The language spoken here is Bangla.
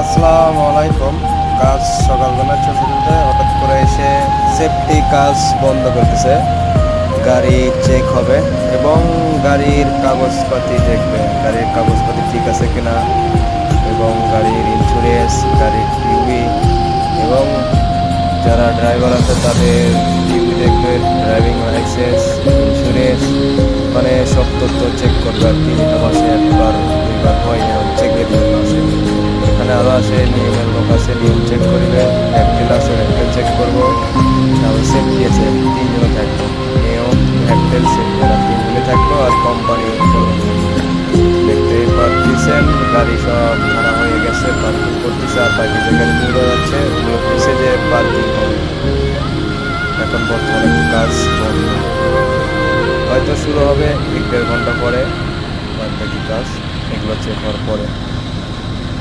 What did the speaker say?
আসসালামু আলাইকুম। কাজ সকালবেলা চলতে চলতে হঠাৎ করে এসে সেফটি কাজ বন্ধ করতেছে। গাড়ি চেক হবে এবং গাড়ির কাগজপাতি দেখবে, গাড়ির কাগজপাতি ঠিক আছে কিনা, এবং গাড়ির ইন্স্যুরেন্স, গাড়ির টিভি এবং যারা ড্রাইভার আছে তাদের টিভি দেখবে, ড্রাইভিং লাইসেন্স, ইন্স্যুরেন্স, মানে সব তথ্য চেক করবে আর কি। এটা মাসে একবার দুইবার হয়, চেকের জন্য আসে। এখানে আরও আসে, নিয়মের লোক আছে, নিয়ম চেক করিবে, হ্যাকটেল আছে, হ্যাকটেল চেক করবো, তারপর সেফটি আছে, তিনজনে থাকবো। নিয়ম, হ্যাকটেল, সেফটি, তিনজনে থাকবো আর কোম্পানি দেখতে পাচ্ছেন গাড়ি সব ভাড়া হয়ে গেছে, পার্কিং করতেছে আর বাকি জায়গায় তুলে যাচ্ছে, বলতেছে যে পার্কিং হবে। এখন বর্তমানে কাজ বন্ধ, হয়তো শুরু হবে 1-1.5 ঘন্টা পরে, বাকি কাজ এগুলো চেক হওয়ার পরে।